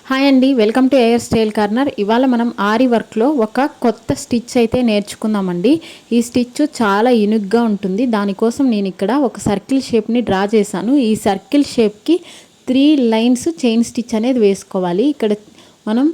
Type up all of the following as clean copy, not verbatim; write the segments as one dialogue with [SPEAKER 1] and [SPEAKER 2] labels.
[SPEAKER 1] Hi అండి, welcome to air style corner. ఇవాళ మనం ఆరి వర్క్లో ఒక కొత్త స్టిచ్ అయితే నేర్చుకుందామండి. ఈ స్టిచ్ చాలా యూనిక్గా ఉంటుంది. దానికోసం నేను ఇక్కడ ఒక సర్కిల్ షేప్ని డ్రా చేశాను. ఈ సర్కిల్ షేప్కి 3 లైన్స్ చైన్ స్టిచ్ అనేది వేసుకోవాలి. ఇక్కడ మనం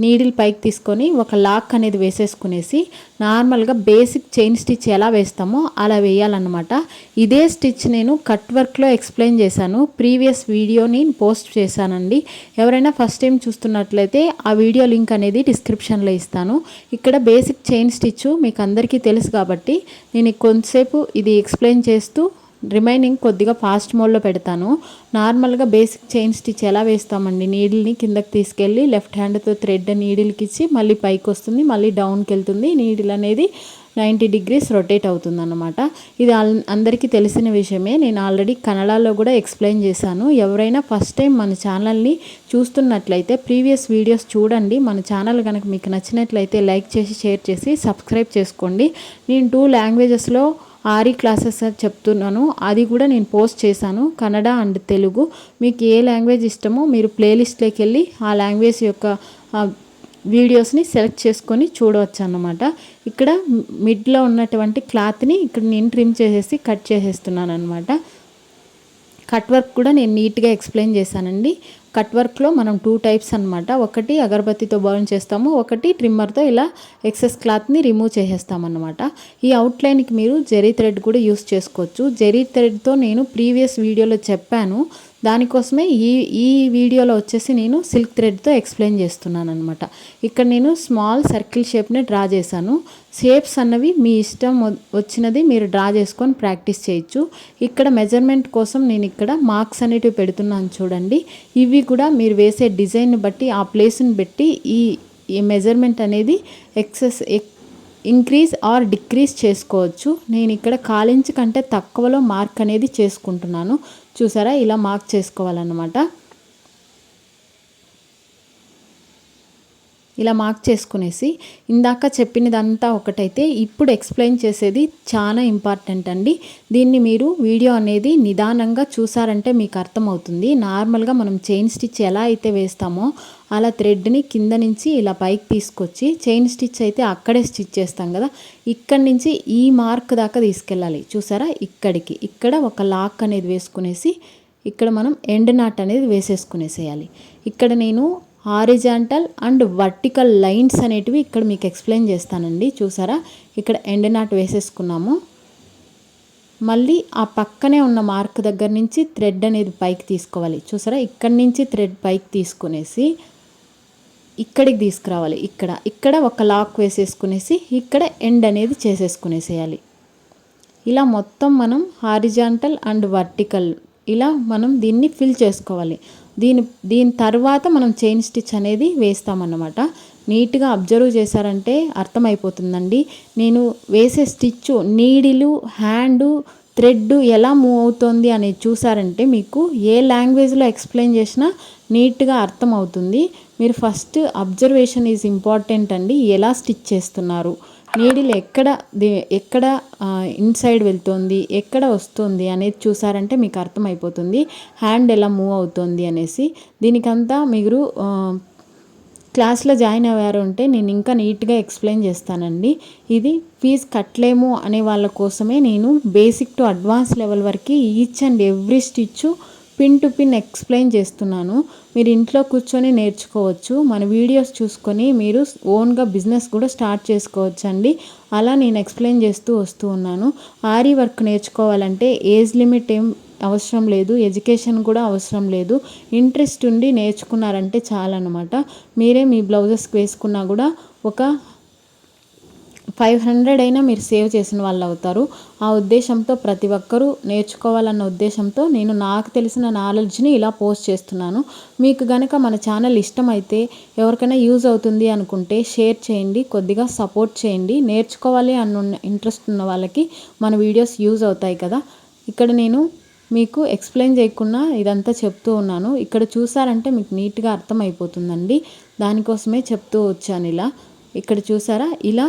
[SPEAKER 1] నీడిల్ పైకి తీసుకొని ఒక లాక్ అనేది వేసేసుకునేసి నార్మల్గా బేసిక్ చైన్ స్టిచ్ ఎలా వేస్తామో అలా వేయాలన్నమాట. ఇదే స్టిచ్ నేను కట్ వర్క్లో ఎక్స్ప్లెయిన్ చేశాను. ప్రీవియస్ వీడియోని పోస్ట్ చేశానండి. ఎవరైనా ఫస్ట్ టైం చూస్తున్నట్లయితే ఆ వీడియో లింక్ అనేది డిస్క్రిప్షన్లో ఇస్తాను. ఇక్కడ బేసిక్ చైన్ స్టిచ్ మీకు అందరికీ తెలుసు కాబట్టి నేను కొంతసేపు ఇది ఎక్స్ప్లెయిన్ చేస్తూ రిమైనింగ్ కొద్దిగా ఫాస్ట్ మోడ్లో పెడతాను. నార్మల్గా బేసిక్ చైన్ స్టిచ్ ఎలా వేస్తామండి, నీడిల్ని కిందకి తీసుకెళ్ళి లెఫ్ట్ హ్యాండ్తో థ్రెడ్ నీడిల్కి ఇచ్చి మళ్ళీ పైకి వస్తుంది, మళ్ళీ డౌన్కి వెళ్తుంది. నీడిల్ అనేది 90 degrees రొటేట్ అవుతుంది అన్నమాట. ఇది అందరికీ తెలిసిన విషయమే. నేను ఆల్రెడీ కన్నడలో కూడా ఎక్స్ప్లెయిన్ చేశాను. ఎవరైనా ఫస్ట్ టైం మన ఛానల్ని చూస్తున్నట్లయితే ప్రీవియస్ వీడియోస్ చూడండి. మన ఛానల్ కనుక మీకు నచ్చినట్లయితే లైక్ చేసి షేర్ చేసి సబ్స్క్రైబ్ చేసుకోండి. నేను 2 లాంగ్వేజెస్లో ఆరి క్లాసెస్ చెప్తున్నాను. అది కూడా నేను పోస్ట్ చేశాను, కన్నడ అండ్ తెలుగు. మీకు ఏ లాంగ్వేజ్ ఇష్టమో మీరు ప్లేలిస్ట్లోకి వెళ్ళి ఆ లాంగ్వేజ్ యొక్క వీడియోస్ని సెలెక్ట్ చేసుకొని చూడవచ్చు అన్నమాట. ఇక్కడ మిడ్లో ఉన్నటువంటి క్లాత్ని ఇక్కడ నేను ట్రిమ్ చేసేసి కట్ చేసేస్తున్నాను అనమాట. కట్ వర్క్ కూడా నేను నీట్గా ఎక్స్ప్లెయిన్ చేశానండి. కట్ వర్క్లో మనం 2 టైప్స్ అనమాట. ఒకటి అగరబత్తితో బర్న్ చేస్తాము, ఒకటి ట్రిమ్మర్తో ఇలా ఎక్సెస్ క్లాత్ని రిమూవ్ చేసేస్తామన్నమాట. ఈ అవుట్లైన్కి మీరు జెరీ థ్రెడ్ కూడా యూస్ చేసుకోవచ్చు. జెరీ థ్రెడ్తో నేను ప్రీవియస్ వీడియోలో చెప్పాను. దానికోసమే ఈ వీడియోలో వచ్చేసి నేను సిల్క్ థ్రెడ్తో ఎక్స్ప్లెయిన్ చేస్తున్నాను అనమాట. ఇక్కడ నేను స్మాల్ సర్కిల్ షేప్ని డ్రా చేశాను. షేప్స్ అన్నవి మీ ఇష్టం వచ్చినది మీరు డ్రా చేసుకొని ప్రాక్టీస్ చేయొచ్చు. ఇక్కడ మెజర్మెంట్ కోసం నేను ఇక్కడ మార్క్స్ అనేటివి పెడుతున్నాను చూడండి. ఇవి కూడా మీరు వేసే డిజైన్ని బట్టి ఆ ప్లేస్ని బట్టి ఈ మెజర్మెంట్ అనేది ఇంక్రీజ్ ఆర్ డిక్రీజ్ చేసుకోవచ్చు. నేను ఇక్కడ 1/4 ఇంచ్ కంటే తక్కువలో మార్క్ అనేది చేసుకుంటున్నాను. చూసారా, ఇలా మార్క్ చేసుకోవాలన్నమాట. ఇలా మార్క్ చేసుకునేసి ఇందాక చెప్పినదంతా ఒకటైతే ఇప్పుడు ఎక్స్ప్లెయిన్ చేసేది చాలా ఇంపార్టెంట్ అండి. దీన్ని మీరు వీడియో అనేది నిదానంగా చూసారంటే మీకు అర్థమవుతుంది. నార్మల్గా మనం చైన్ స్టిచ్ ఎలా అయితే వేస్తామో అలా థ్రెడ్ని కింద నుంచి ఇలా పైకి తీసుకొచ్చి చైన్ స్టిచ్ అయితే అక్కడే స్టిచ్ చేస్తాం కదా, ఇక్కడి నుంచి ఈ మార్క్ దాకా తీసుకెళ్ళాలి. చూసారా, ఇక్కడ ఒక లాక్ అనేది వేసుకునేసి ఇక్కడ మనం ఎండ్ నాట్ అనేది వేసేసుకునేసేయాలి. ఇక్కడ నేను హారిజాంటల్ అండ్ వర్టికల్ లైన్స్ అనేటివి ఇక్కడ మీకు ఎక్స్ప్లెయిన్ చేస్తానండి. చూసారా, ఇక్కడ ఎండ్ నాట్ వేసేసుకున్నాము. మళ్ళీ ఆ పక్కనే ఉన్న మార్క్ దగ్గర నుంచి థ్రెడ్ అనేది పైకి తీసుకోవాలి. చూసారా, ఇక్కడి నుంచి థ్రెడ్ పైకి తీసుకునేసి ఇక్కడికి తీసుకురావాలి. ఇక్కడ ఒక లాక్ వేసేసుకునేసి ఇక్కడ ఎండ్ అనేది చేసేసుకునేసేయాలి. ఇలా మొత్తం మనం హారిజాంటల్ అండ్ వర్టికల్ ఇలా మనం దీన్ని ఫిల్ చేసుకోవాలి. దీని తర్వాత మనం చైన్ స్టిచ్ అనేది వేస్తామన్నమాట. నీట్గా అబ్జర్వ్ చేశారంటే అర్థమైపోతుందండి. నేను వేసే స్టిచ్ నీడిలు, హ్యాండు, థ్రెడ్ ఎలా మూవ్ అవుతుంది అనేది చూసారంటే మీకు ఏ లాంగ్వేజ్లో ఎక్స్ప్లెయిన్ చేసినా నీట్గా అర్థమవుతుంది. మీరు ఫస్ట్ అబ్జర్వేషన్ ఈజ్ ఇంపార్టెంట్ అండి. ఎలా స్టిచ్ చేస్తున్నారు, నీడిల్ ఎక్కడ ఇన్సైడ్ వెళ్తుంది, ఎక్కడ వస్తుంది అనేది చూసారంటే మీకు అర్థమైపోతుంది. హ్యాండ్ ఎలా మూవ్ అవుతుంది అనేసి. దీనికంతా మీరు క్లాస్లో జాయిన్ అయ్యారు అంటే నేను ఇంకా నీట్గా ఎక్స్ప్లెయిన్ చేస్తానండి. ఇది ఫీజు కట్టలేము అనే వాళ్ళ కోసమే నేను బేసిక్ టు అడ్వాన్స్ లెవెల్ వరకు each and every stitch pin to pin explain చేస్తున్నాను. మీరు ఇంట్లో కూర్చొని నేర్చుకోవచ్చు. మన వీడియోస్ చూసుకొని మీరు ఓన్గా బిజినెస్ కూడా స్టార్ట్ చేసుకోవచ్చు అండి. అలా నేను ఎక్స్ప్లెయిన్ చేస్తూ వస్తూ ఉన్నాను. ఆరి వర్క్ నేర్చుకోవాలంటే ఏజ్ లిమిట్ ఏం అవసరం లేదు, ఎడ్యుకేషన్ కూడా అవసరం లేదు. ఇంట్రెస్ట్ ఉండి నేర్చుకున్నారంటే చాలన్నమాట. మీరే మీ బ్లౌజెస్కి వేసుకున్నా కూడా ఒక 500 అయినా మీరు సేవ్ చేసిన వాళ్ళు అవుతారు. ఆ ఉద్దేశంతో ప్రతి ఒక్కరూ నేర్చుకోవాలన్న ఉద్దేశంతో నేను నాకు తెలిసిన నాలెడ్జ్ని ఇలా పోస్ట్ చేస్తున్నాను. మీకు కనుక మన ఛానల్ ఇష్టమైతే, ఎవరికైనా యూజ్ అవుతుంది అనుకుంటే షేర్ చేయండి, కొద్దిగా సపోర్ట్ చేయండి. నేర్చుకోవాలి అన్న ఇంట్రెస్ట్ ఉన్న వాళ్ళకి మన వీడియోస్ యూజ్ అవుతాయి కదా. ఇక్కడ నేను మీకు ఎక్స్ప్లెయిన్ చేయకుండా ఇదంతా చెప్తూ ఉన్నాను. ఇక్కడ చూసారంటే మీకు నీట్గా అర్థమైపోతుందండి. దానికోసమే చెప్తూ వచ్చాను ఇలా. ఇక్కడ చూసారా, ఇలా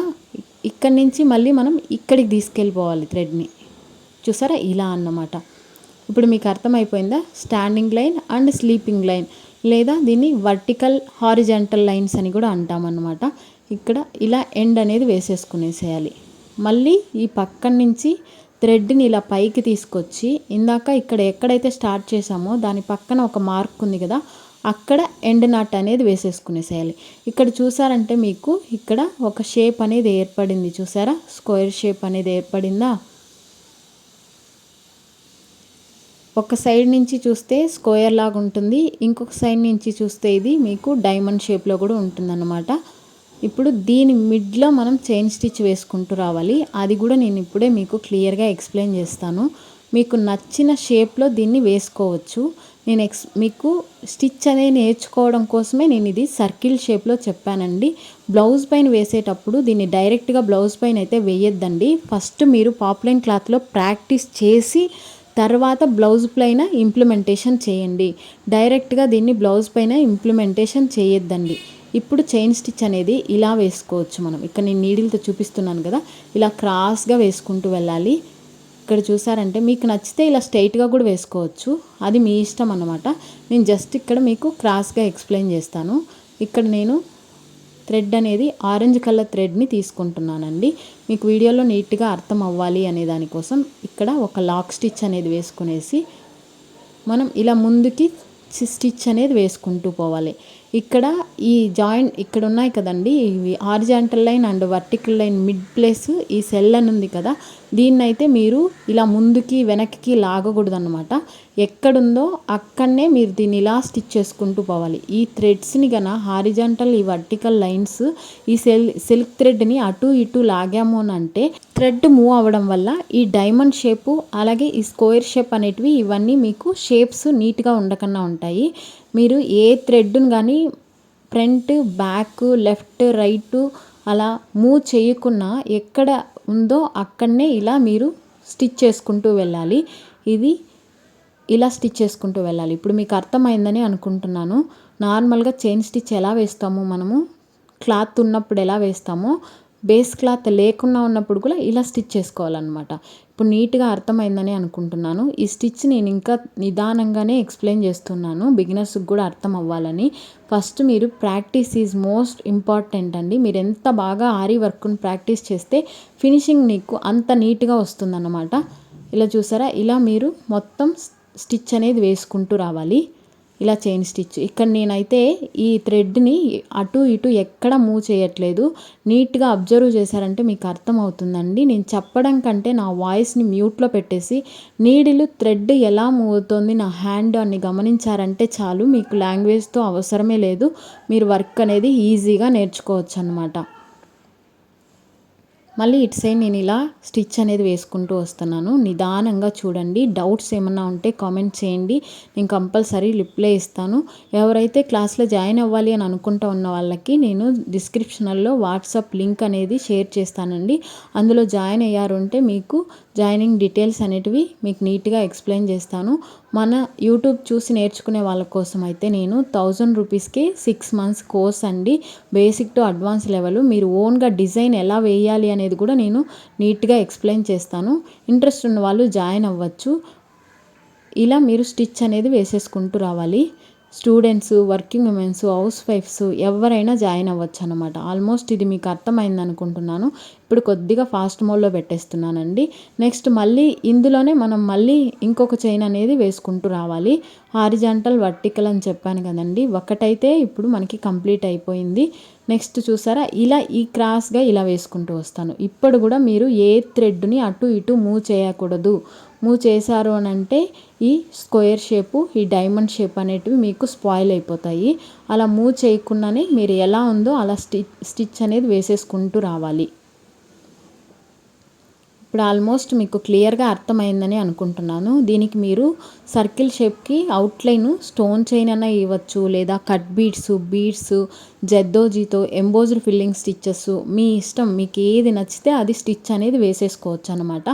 [SPEAKER 1] ఇక్కడి నుంచి మళ్ళీ మనం ఇక్కడికి తీసుకెళ్ళిపోవాలి థ్రెడ్ని. చూసారా, ఇలా అన్నమాట. ఇప్పుడు మీకు అర్థమైపోయిందా? Standing line and sleeping line. లేదా దీన్ని వర్టికల్ హారిజాంటల్ లైన్స్ అని కూడా అంటామన్నమాట. ఇక్కడ ఇలా ఎండ్ అనేది వేసేసుకునేసేయాలి. మళ్ళీ ఈ పక్కన నుంచి థ్రెడ్ని ఇలా పైకి తీసుకొచ్చి ఇందాక ఇక్కడ ఎక్కడైతే స్టార్ట్ చేసామో దాని పక్కన ఒక మార్క్ ఉంది కదా, అక్కడ ఎండ్ నాట్ అనేది వేసేసుకునేసేయాలి. ఇక్కడ చూసారంటే మీకు ఇక్కడ ఒక షేప్ అనేది ఏర్పడింది, చూసారా? స్క్వేర్ షేప్ అనేది ఏర్పడిందా? ఒక సైడ్ నుంచి చూస్తే స్క్వేర్ లాగా ఉంటుంది, ఇంకొక సైడ్ నుంచి చూస్తే ఇది మీకు డైమండ్ షేప్లో కూడా ఉంటుందన్నమాట. ఇప్పుడు దీని మిడ్లో మనం చైన్ స్టిచ్ వేసుకుంటూ రావాలి. అది కూడా నేను ఇప్పుడే మీకు క్లియర్గా ఎక్స్ప్లెయిన్ చేస్తాను. మీకు నచ్చిన షేప్లో దీన్ని వేసుకోవచ్చు. నేను మీకు స్టిచ్ అనేది నేర్చుకోవడం కోసమే నేను ఇది సర్కిల్ షేప్లో చెప్పానండి. బ్లౌజ్ పైన వేసేటప్పుడు దీన్ని డైరెక్ట్గా బ్లౌజ్ పైన అయితే వేయొద్దండి. ఫస్ట్ మీరు పాప్లైన్ క్లాత్లో ప్రాక్టీస్ చేసి తర్వాత బ్లౌజ్ పైన ఇంప్లిమెంటేషన్ చేయండి. డైరెక్ట్గా దీన్ని బ్లౌజ్ పైన ఇంప్లిమెంటేషన్ చేయొద్దండి. ఇప్పుడు చైన్ స్టిచ్ అనేది ఇలా వేసుకోవచ్చు మనం. ఇక్కడ నేను నీడిల్తో చూపిస్తున్నాను కదా, ఇలా క్రాస్గా వేసుకుంటూ వెళ్ళాలి. ఇక్కడ చూసారంటే మీకు నచ్చితే ఇలా స్ట్రైట్గా కూడా వేసుకోవచ్చు, అది మీ ఇష్టం అన్నమాట. నేను జస్ట్ ఇక్కడ మీకు క్రాస్గా ఎక్స్ప్లెయిన్ చేస్తాను. ఇక్కడ నేను థ్రెడ్ అనేది ఆరెంజ్ కలర్ థ్రెడ్ని తీసుకుంటున్నానండి. మీకు వీడియోలో నీట్గా అర్థం అవ్వాలి అనే దానికోసం ఇక్కడ ఒక లాక్ స్టిచ్ అనేది వేసుకునేసి మనం ఇలా ముందుకి స్టిచ్ అనేది వేసుకుంటూ పోవాలి. ఇక్కడ ఈ జాయింట్ ఇక్కడ ఉన్నాయి కదండి, ఇవి horizontal line and vertical line mid place ఈ సెల్ అని ఉంది కదా, దీన్నైతే మీరు ఇలా ముందుకి వెనక్కి లాగకూడదు అనమాట. ఎక్కడుందో అక్కడనే మీరు దీన్ని ఇలా స్టిచ్ చేసుకుంటూ పోవాలి. ఈ థ్రెడ్స్ని గన హారిజాంటల్ ఈ వర్టికల్ లైన్స్ ఈ సిల్క్ థ్రెడ్ని అటు ఇటు లాగాము అని అంటే థ్రెడ్ మూవ్ అవ్వడం వల్ల ఈ డైమండ్ షేపు అలాగే ఈ స్క్వేర్ షేప్ అనేటివి ఇవన్నీ మీకు షేప్స్ నీట్గా ఉండకుండా ఉంటాయి. మీరు ఏ థ్రెడ్ను కానీ ఫ్రంట్ బ్యాక్ లెఫ్ట్ రైట్ అలా మూవ్ చేయకుండా ఎక్కడ ఉందో అక్కడనే ఇలా మీరు స్టిచ్ చేసుకుంటూ వెళ్ళాలి. ఇది ఇలా స్టిచ్ చేసుకుంటూ వెళ్ళాలి. ఇప్పుడు మీకు అర్థమైందని అనుకుంటున్నాను. నార్మల్గా చైన్ స్టిచ్ ఎలా వేస్తామో మనము క్లాత్ ఉన్నప్పుడు ఎలా వేస్తామో బేస్ క్లాత్ లేకుండా ఉన్నప్పుడు కూడా ఇలా స్టిచ్ చేసుకోవాలన్నమాట. ఇప్పుడు నీట్గా అర్థమైందని అనుకుంటున్నాను. ఈ స్టిచ్ నేను ఇంకా నిదానంగానే ఎక్స్ప్లెయిన్ చేస్తున్నాను, బిగినర్స్కి కూడా అర్థం అవ్వాలని. ఫస్ట్ మీరు ప్రాక్టీస్ ఈజ్ మోస్ట్ ఇంపార్టెంట్ అండి. మీరు ఎంత బాగా ఆరీ వర్క్ను ప్రాక్టీస్ చేస్తే ఫినిషింగ్ నీకు అంత నీట్గా వస్తుందన్నమాట. ఇలా చూసారా, ఇలా మీరు మొత్తం స్టిచ్ అనేది వేసుకుంటూ రావాలి. ఇలా చైన్ స్టిచ్ ఇక్కడ నేనైతే ఈ థ్రెడ్ని అటు ఇటు ఎక్కడ మూవ్ చేయట్లేదు. నీట్గా అబ్జర్వ్ చేశారంటే మీకు అర్థమవుతుందండి. నేను చెప్పడం కంటే నా వాయిస్ని మ్యూట్లో పెట్టేసి నీడిలు థ్రెడ్ ఎలా మూవ్ అవుతుంది నా హ్యాండ్ అని గమనించారంటే చాలు, మీకు లాంగ్వేజ్తో అవసరమే లేదు. మీరు వర్క్ అనేది ఈజీగా నేర్చుకోవచ్చు అన్నమాట. మళ్ళీ ఇటు సైడ్ నేను ఇలా స్టిచ్ అనేది వేసుకుంటూ వస్తున్నాను. నిదానంగా చూడండి. డౌట్స్ ఏమన్నా ఉంటే కామెంట్ చేయండి, నేను కంపల్సరీ రిప్లై ఇస్తాను. ఎవరైతే క్లాస్లో జాయిన్ అవ్వాలి అని అనుకుంటూ ఉన్న వాళ్ళకి నేను డిస్క్రిప్షన్లో వాట్సాప్ లింక్ అనేది షేర్ చేస్తానండి. అందులో జాయిన్ అయ్యారు అంటే మీకు జాయినింగ్ డీటెయిల్స్ అనేటివి మీకు నీట్గా ఎక్స్ప్లెయిన్ చేస్తాను. మన యూట్యూబ్ చూసి నేర్చుకునే వాళ్ళ కోసం అయితే నేను 1000 రూపీస్కి 6 months కోర్స్ అండి, బేసిక్ టు అడ్వాన్స్ లెవెల్. మీరు ఓన్గా డిజైన్ ఎలా వేయాలి అనేది కూడా నేను నీట్గా ఎక్స్ప్లెయిన్ చేస్తాను. ఇంట్రెస్ట్ ఉన్న వాళ్ళు జాయిన్ అవ్వచ్చు. ఇలా మీరు స్టిచ్ అనేది వేసేసుకుంటూ రావాలి. Students, working womens, house wives ఎవరైనా జాయిన్ అవ్వచ్చు అనమాట. ఆల్మోస్ట్ ఇది మీకు అర్థమైంది అనుకుంటున్నాను. ఇప్పుడు కొద్దిగా ఫాస్ట్ మోడ్లో పెట్టేస్తున్నానండి. నెక్స్ట్ మళ్ళీ ఇందులోనే మనం మళ్ళీ ఇంకొక చైన్ అనేది వేసుకుంటూ రావాలి. హారిజాంటల్ వర్టికల్ అని చెప్పాను కదండి, ఒకటైతే ఇప్పుడు మనకి కంప్లీట్ అయిపోయింది. నెక్స్ట్ చూసారా, ఇలా ఈ క్రాస్గా ఇలా వేసుకుంటూ వస్తాను. ఇప్పుడు కూడా మీరు ఏ థ్రెడ్ని అటు ఇటు మూవ్ చేయకూడదు. మూవ్ చేశారు అని అంటే ఈ స్క్వేర్ షేపు ఈ డైమండ్ షేప్ అనేటివి మీకు స్పాయిల్ అయిపోతాయి. అలా మూవ్ చేయకుండానే మీరు ఎలా ఉందో అలా స్టిచ్ అనేది వేసేసుకుంటూ రావాలి. ఇప్పుడు ఆల్మోస్ట్ మీకు క్లియర్గా అర్థమైందని అనుకుంటున్నాను. దీనికి మీరు సర్కిల్ షేప్కి అవుట్లైన్ స్టోన్ చైన్ అన్న ఇవ్వచ్చు, లేదా కట్ బీడ్స్ జెద్దోజీతో ఎంబోజ్డ్ ఫిల్లింగ్ స్టిచ్చెస్ మీ ఇష్టం. మీకు ఏది నచ్చితే అది స్టిచ్ అనేది వేసేసుకోవచ్చు అనమాట.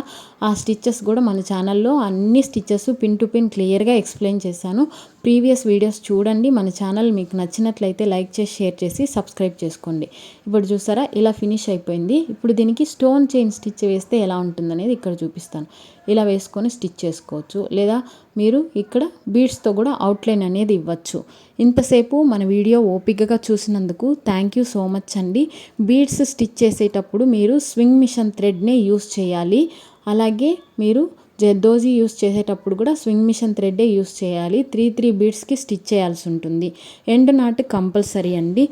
[SPEAKER 1] ఆ స్టిచ్చెస్ కూడా మన ఛానల్లో అన్ని స్టిచ్చెస్ పిన్ టు పిన్ క్లియర్గా ఎక్స్ప్లెయిన్ చేశాను. ప్రీవియస్ వీడియోస్ చూడండి. మన ఛానల్ మీకు నచ్చినట్లయితే లైక్ చేసి షేర్ చేసి సబ్స్క్రైబ్ చేసుకోండి. ఇప్పుడు చూసారా ఇలా ఫినిష్ అయిపోయింది. ఇప్పుడు దీనికి స్టోన్ చైన్ స్టిచ్ వేస్తే ఎలా ఉంటుందనేది ఇక్కడ చూపిస్తాను. ఇలా వేసుకొని స్టిచ్ చేసుకోవచ్చు, లేదా మీరు ఇక్కడ బీడ్స్తో కూడా అవుట్లైన్ అనేది ఇవ్వచ్చు. ఇంతసేపు మన వీడియో ఓపికగా చూసినందుకు థ్యాంక్ యూ సో మచ్ అండి. బీడ్స్ స్టిచ్ చేసేటప్పుడు మీరు స్వింగ్ మిషన్ థ్రెడ్నే యూస్ చేయాలి. అలాగే మీరు జర్దోజీ యూస్ చేసేటప్పుడు కూడా స్వింగ్ మిషన్ థ్రెడ్డే యూస్ చేయాలి. 3 బీడ్స్కి స్టిచ్ చేయాల్సి ఉంటుంది. ఎండ్ నాట్ కంపల్సరీ అండి.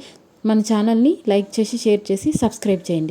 [SPEAKER 1] మన ఛానల్ని లైక్ చేసి షేర్ చేసి సబ్స్క్రైబ్ చేయండి.